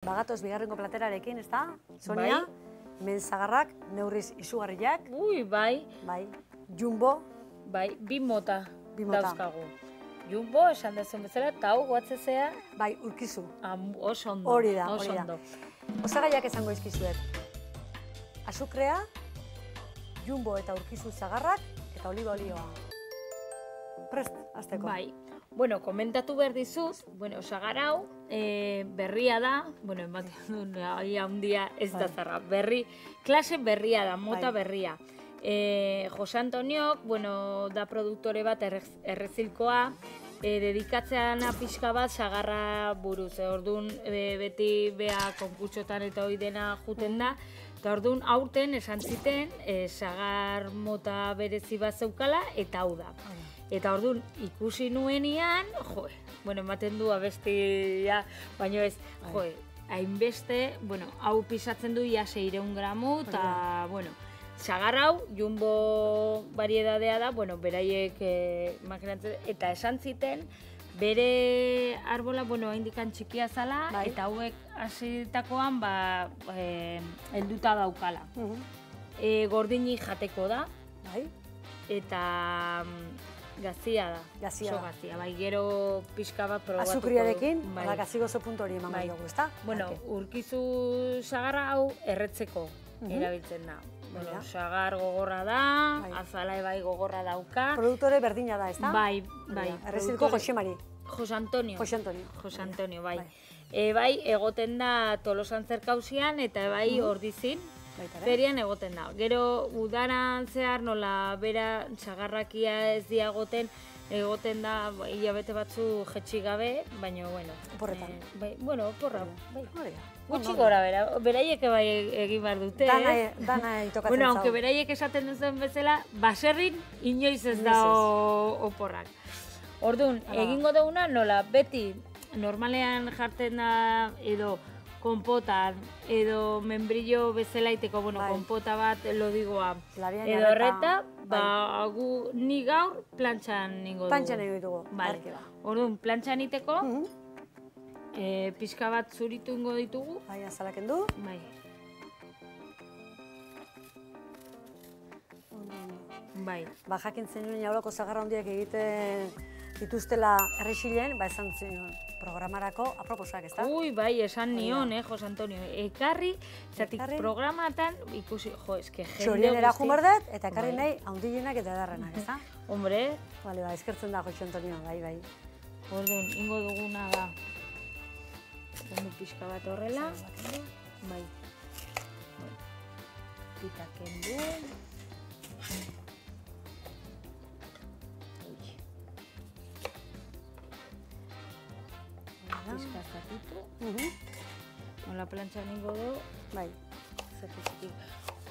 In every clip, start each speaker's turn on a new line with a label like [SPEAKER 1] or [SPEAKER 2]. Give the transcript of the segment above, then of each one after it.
[SPEAKER 1] Bagatoz bigarrengo platerarekin, ez da? Sonia, menzagarrak, neurriz izugarriak.
[SPEAKER 2] Ui, bai.
[SPEAKER 1] Bai. Jumbo.
[SPEAKER 2] Bai, bi mota dauzkagu. Jumbo, esan dezun bezala, eta hau guatzezea.
[SPEAKER 1] Bai, urkizu.
[SPEAKER 2] Oso ondo.
[SPEAKER 1] Hori da, hori da. Osagaiak esango izkizuet. Azukrea, jumbo eta urkizu zagarrak, eta oliba olioa. Prest, azteko.
[SPEAKER 2] Bai. Bueno, komentatu behar dizuz, osagar hau, berria da, ematen du, handia ez da zarra, klase berria da, mota berria. Jose Antoniok, da produktore bat errezilkoa, dedikatzean pixka bat sagarra buruz. Orduan, beti bea konkurtsotan eta hori dena juten da, eta orduan aurten esan ziten, sagar mota berezi bat zeukala, eta hau da. Eta orduan ikusi nuenian, ematen du abestia, baina ez, hainbeste, hau pisatzen du ia 600 gramu, eta, sagar hau, jumbo variedadea da, beraiek makinatzen, eta esan ziten, bere arbola, haindikan txikia zala, eta hauek hasitakoan, helduta daukala. Gordini jateko da, eta gazia da.
[SPEAKER 1] Gazia da.
[SPEAKER 2] Bai, gero pixka bat probatuko.
[SPEAKER 1] Azukriarekin, gazi gozo puntu hori eman dugu, ezta?
[SPEAKER 2] Urkizu sagarra hau erretzeko erabiltzen da. Sagar gogorra da, azala bai gogorra dauka.
[SPEAKER 1] Produktore berdina da, ezta?
[SPEAKER 2] Bai.
[SPEAKER 1] Errezilko Jose Mari.
[SPEAKER 2] Jose Antonio.
[SPEAKER 1] Jose Antonio,
[SPEAKER 2] bai. Bai, egoten da Tolosan zerkauzian eta bai ordizin. Ferian egoten da. Gero udaran zehar nola bera sagarrakia ez diagoten, egoten da hilabete batzu jetxi gabe, baina,
[SPEAKER 1] Oporretan.
[SPEAKER 2] Oporra. Gutxi gora bera, beraiek bai egin behar dute,
[SPEAKER 1] Dana itokatzen zau.
[SPEAKER 2] Aunque beraiek esaten duzen bezala, baserrin inoiz ez da oporrak. Orduan, egingo duguna nola, beti normalean jartzen da edo konpotan, edo membrillo bezalaiteko, konpota bat lodigoa, edo horreta, ni gaur plantxan ningo dugu.
[SPEAKER 1] Plantxan ningo dugu.
[SPEAKER 2] Orduan, plantxan iteko, pixka bat zuritu ingo ditugu.
[SPEAKER 1] Bai, azalaken du.
[SPEAKER 2] Bai.
[SPEAKER 1] Jakin zen nuen jaulako zagarra hondiak egiten dituztela errexilen, esan zen programarako aproposak, ez da?
[SPEAKER 2] Ui, bai, esan nion, Jose Antonio. Ekarri, zatik programatan ikusi, eske jende...
[SPEAKER 1] Txorien erajun berdet, eta ekarri nahi haundillenak eta edarrenak, ez da?
[SPEAKER 2] Hombre.
[SPEAKER 1] Bale, eskertzen da, Jose Antonio, bai.
[SPEAKER 2] Orduan, ingo duguna da. Ondu pixka bat horrela. Bai. Pitaken du. Pizka zatitu. Nola plantxan ningo du.
[SPEAKER 1] Bai.
[SPEAKER 2] Zatizik.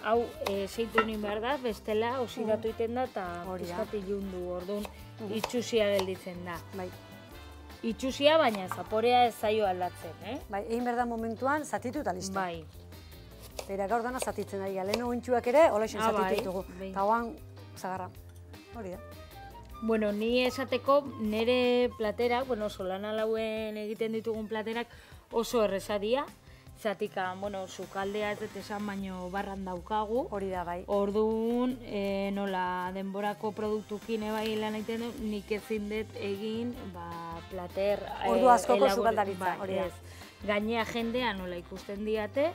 [SPEAKER 2] Hau, zeitu nien behar da, bestela oxidatu iten da eta pizkati jundu. Orduan, itxusia gelditzen da.
[SPEAKER 1] Bai.
[SPEAKER 2] Itxusia, baina zaporea ez zaio aldatzen,
[SPEAKER 1] Bai, egin behar da momentuan zatitu eta listo.
[SPEAKER 2] Bai.
[SPEAKER 1] Eta gaur dana zatitzen ari, lehen ointxuak ere, hola esan zatitu ditugu. Eta hoan, zagarra. Hori da.
[SPEAKER 2] Ni esateko nire platerak, solana lauen egiten ditugun platerak oso errezadia. Zatika, sukaldea ez dut esan, baino barran daukagu.
[SPEAKER 1] Hori da, bai.
[SPEAKER 2] Orduan, nola denborako produktukin bai lan egiten du, nik ezin dut egin, plater...
[SPEAKER 1] Ordu askoko sukaldaritza, hori da.
[SPEAKER 2] Gainea jendea nola ikusten diate,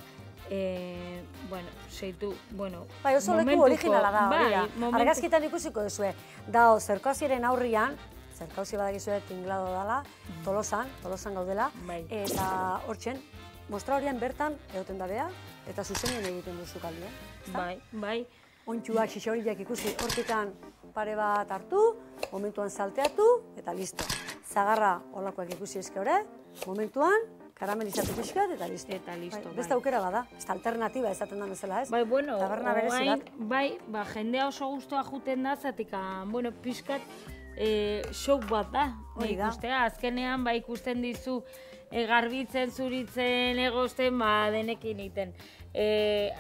[SPEAKER 2] zeitu,
[SPEAKER 1] bai, oso leku originala da, hori da. Argazkitan ikusiko duzue, dao zerkauziren aurrian, zerkauzi badakizue tinglado dela, Tolosan gaudela, eta hortzen, mostra horian bertan egoten da bea, eta zuzenien egiten duzu kaldi,
[SPEAKER 2] Bai.
[SPEAKER 1] Ontsuak, xixoriak ikusi hortikan pare bat hartu, momentuan salteatu, eta listo. Zagarra holakoak ikusi eske hori, momentuan, karamelizatu pixkat, eta listo. Beste aukera bada, ez alternatiba ezaten da bezala, ez?
[SPEAKER 2] Bai,
[SPEAKER 1] taberna berezi bat.
[SPEAKER 2] Bai, jendea oso guztua juten da, zatika, pixkat, show bat da. Ikustea, azkenean, ikusten dizu, garbitzen, zuritzen, egozten, denekin egiten.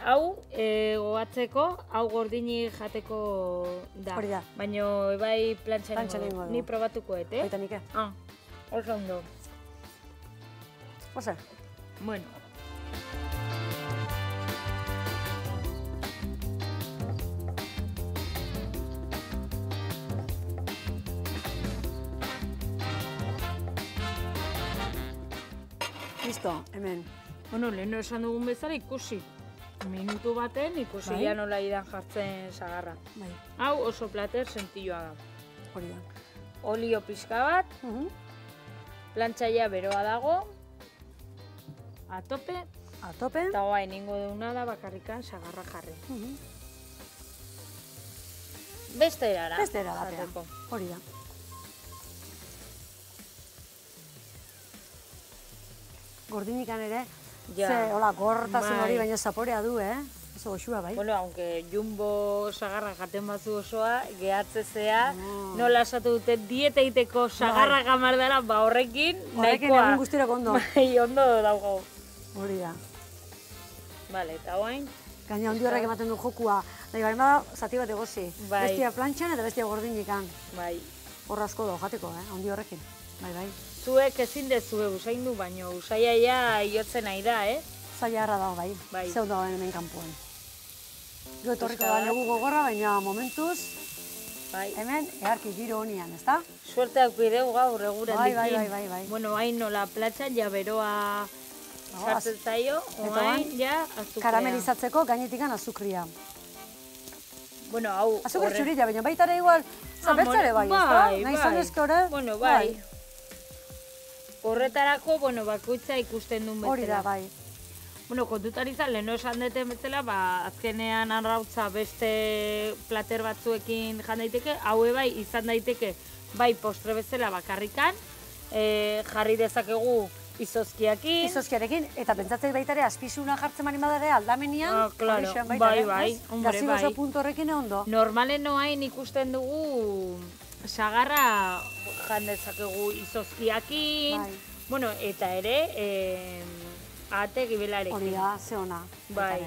[SPEAKER 2] Hau, gogatzeko, hau gordini jateko da.
[SPEAKER 1] Hori da.
[SPEAKER 2] Baina, bai, plantxan ingo du. Ni probatuko,
[SPEAKER 1] Baita nike.
[SPEAKER 2] Oso ondo.
[SPEAKER 1] Osa.
[SPEAKER 2] Bueno,
[SPEAKER 1] Listo, hemen.
[SPEAKER 2] Bueno, leheno esan dugun bezala ikusi. Minutu baten ikusi ja nola idan jartzen sagarra. Hau oso plater sentilloa da.
[SPEAKER 1] Hori da.
[SPEAKER 2] Olio pixka bat, plantxaia beroa dago, a tope, eta guain ingo deuna da bakarrikan sagarra jarri. Beste erara.
[SPEAKER 1] Beste erara batera. Hori da. Gordinikan ere, hola, gortasun hori baino zaporea du, oso goxua, bai?
[SPEAKER 2] Bueno, aunque jumbo sagarra jaten batzu osoa, gehatzezea, nola esatu dute dieta egiteko sagarra gamar dara, ba horrekin, nahikoa.
[SPEAKER 1] Horrekin egun guztirako ondo.
[SPEAKER 2] Bai, ondo dago.
[SPEAKER 1] Hori da.
[SPEAKER 2] Bale, eta guain.
[SPEAKER 1] Gaina handi horrek ematen du jokua. Nahi baren bada, zati bat egozi. Bestia plantxan eta bestia gordinikan.
[SPEAKER 2] Bai.
[SPEAKER 1] Horra asko da, jateko, handi horrekin. Bai.
[SPEAKER 2] Zuek ezin dezue usaindu, baino usaiaia iotzen nahi da,
[SPEAKER 1] Zaila harra dago, bai. Ze ondo hemen kanpoan. Gero etorriko da negu gogorra, baina momentuz, hemen eharki giro honian, ezta?
[SPEAKER 2] Suerteak bideu gaur eguraldikin.
[SPEAKER 1] Bai.
[SPEAKER 2] Bueno, hain nola platxan, ja beroa sartzen zaio, hain ja azukrea.
[SPEAKER 1] Karamelizatzeko gainetikan azukria.
[SPEAKER 2] Bueno, hau...
[SPEAKER 1] Azukre txurila, baina baita ere igual, zabertzare bai, ezta? Nahi zanezke hori?
[SPEAKER 2] Bueno, bai. Horretarako, bakoitza ikusten duen bezala.
[SPEAKER 1] Hori da, bai.
[SPEAKER 2] Bueno, kontutan izan, leheno esan deten bezala, azkenean arrautza beste plater batzuekin jan daiteke, haue bai izan daiteke, bai postre bezala bakarrikan, jarri dezakegu izozkiakin.
[SPEAKER 1] Izozkiarekin, eta pentsatzei baita ere, azpizuna jartzen mani badare aldamenian,
[SPEAKER 2] claro, bai,
[SPEAKER 1] gazi gozo puntu horrekin ondo.
[SPEAKER 2] Normalen noain ikusten dugu sagarra jan dezakegu izozkiakin, bueno, eta ere, ate gibelarekin.
[SPEAKER 1] Hori da, ze ona.
[SPEAKER 2] Bai.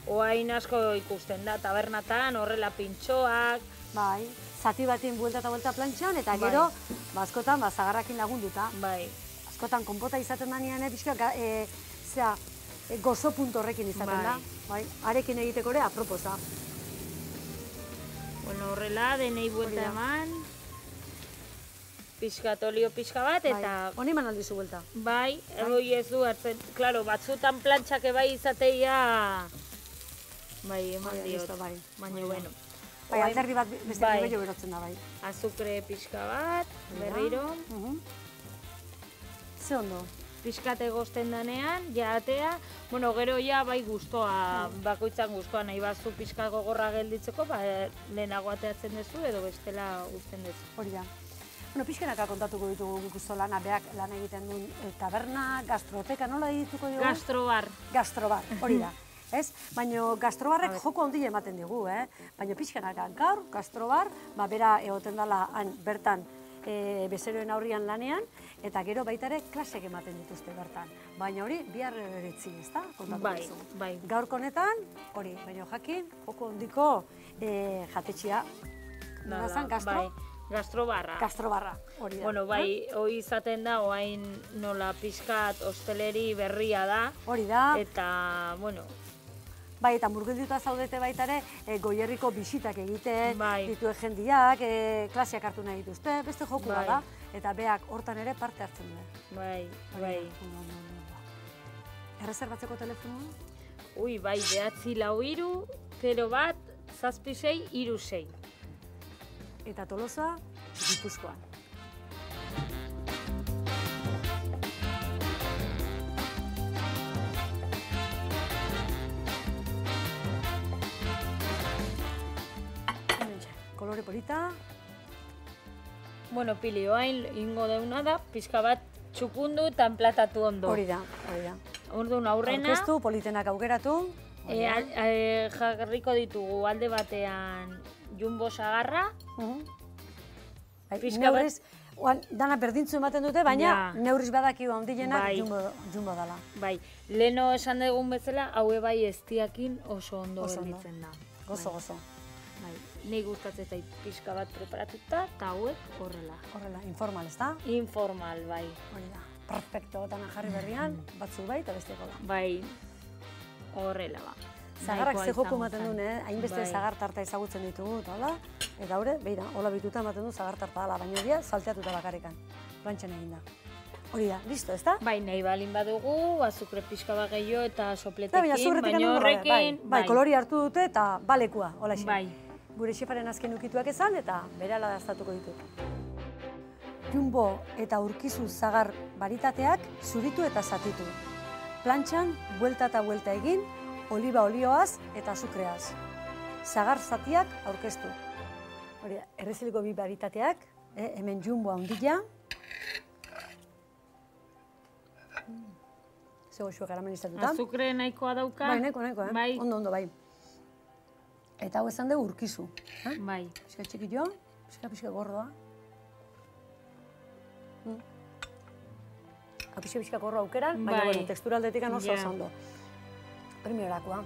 [SPEAKER 2] Oain asko ikusten da, tabernatan, horrela pintxoak.
[SPEAKER 1] Bai. Zati batin buelta eta buelta plantxan, eta gero, askotan, zagarrakin lagunduta.
[SPEAKER 2] Bai.
[SPEAKER 1] Askotan, konpota izaten da nian, pixka, gozo puntu horrekin izaten da. Bai. Arekin egiteko ere, aproposa.
[SPEAKER 2] Bueno, horrela, denei buelta eman. Pixkat, olio pixka bat, eta...
[SPEAKER 1] Honi eman aldizu buelta.
[SPEAKER 2] Bai, egoi ez du hartzen. Klaro, batzutan plantxak bai izateia... Bai, eman diot. Baina, bueno.
[SPEAKER 1] Bai, alderdi bat beste gehiago berotzen da, bai.
[SPEAKER 2] Azukre pixka bat, berriro.
[SPEAKER 1] Ze ondo?
[SPEAKER 2] Pixkat egozten danean, jatea. Bueno, gero ja, bai, guztoa, bakoitzan guztoa nahi bazu pixka gogorra gelditzeko, lehenago ateatzen duzu edo bestela uzten duzu.
[SPEAKER 1] Hori da. Bueno, pixkanaka kontatuko ditugu guztu lana, beak lan egiten duen taberna, gastroteka, nola dituko dugu?
[SPEAKER 2] Gastrobar.
[SPEAKER 1] Gastrobar, hori da. Baina gastrobarrek joko ondile ematen digu, baina pixkanaka gaur, gastrobar, bera egoten dela bertan bezeroen aurrian lanean, eta gero baita ere klasek ematen dituzte bertan. Baina hori, bihar eretzi, ezta? Kontatuko duzu.
[SPEAKER 2] Bai.
[SPEAKER 1] Gaurko honetan, hori, baina jakin, joko ondiko jatetxea. Nolazan, gastro?
[SPEAKER 2] Gastrobarra.
[SPEAKER 1] Gastrobarra, hori da.
[SPEAKER 2] Bueno, bai, hori izaten da, oain nola pixkat hosteleri berria da.
[SPEAKER 1] Hori da.
[SPEAKER 2] Eta, bueno...
[SPEAKER 1] Bai, eta murgilduta zaudete baita ere, Goierriko bisitak egiten, dituen jendiak, klaseak hartu nahi dituzte, beste joku da, eta beak hortan ere parte hartzen du.
[SPEAKER 2] Bai.
[SPEAKER 1] Erreserbatzeko telefonoa?
[SPEAKER 2] Ui, bai, 943-01-7636.
[SPEAKER 1] Eta Tolosa, Gipuzkoan. Kolore polita.
[SPEAKER 2] Bueno, Pili, oain ingo deuna da, pixka bat txukundu eta enplatatu ondo.
[SPEAKER 1] Hori da.
[SPEAKER 2] Orduan aurrena.
[SPEAKER 1] Aurkeztu, politenak aukeratu.
[SPEAKER 2] Jarriko ditugu alde batean jumbo sagarra.
[SPEAKER 1] Neurriz, dana berdintzu ematen dute, baina neurriz badakio handienak jumbo dela.
[SPEAKER 2] Bai, leheno esan dugun bezala, haue bai eztiakin oso ondo gelditzen da.
[SPEAKER 1] Gozo.
[SPEAKER 2] Nei gustatzen zait pixka bat preparatuta, eta hauek horrela.
[SPEAKER 1] Horrela, informal, ez da?
[SPEAKER 2] Informal, bai.
[SPEAKER 1] Hori da. perfecto, eta jarri berrian, batzuk bai eta besteako da.
[SPEAKER 2] Bai, horrela ba.
[SPEAKER 1] Zagarrak ze joko ematen duen, hainbeste zagar tarta ezagutzen ditugu, eta haure, beira, hola bituta ematen du zagar tarta dela, baina hori salteatuta bakarrikan, plantxan egin da. Hori da, listo, ez da?
[SPEAKER 2] Bai, nahi balin badugu, azukre pixka bat gehiago eta sopletekin, baina horrekin...
[SPEAKER 1] Bai, kolori hartu dute eta balekua, hola xe.
[SPEAKER 2] Bai.
[SPEAKER 1] Gure xefaren azken ukituak ezan eta berehala daztatuko ditut. Jumbo eta urkizu zagar baritateak zuritu eta zatitu. Plantxan, buelta eta buelta egin, oliba olioaz eta azukreaz. Zagar zatiak aurkeztu. Hori da, erreziliko bi baritateak, hemen jumbo handila. Zego xuek aramanizatuta.
[SPEAKER 2] Azukre nahikoa dauka?
[SPEAKER 1] Bai, nahiko, ondo, bai. Eta hau esan dugu urkizu.
[SPEAKER 2] Bai.
[SPEAKER 1] Pixka txikillo, pixka gordoa. Pixka gordoa aukeran, baina tekstura aldetik oso ondo. Primerakoa.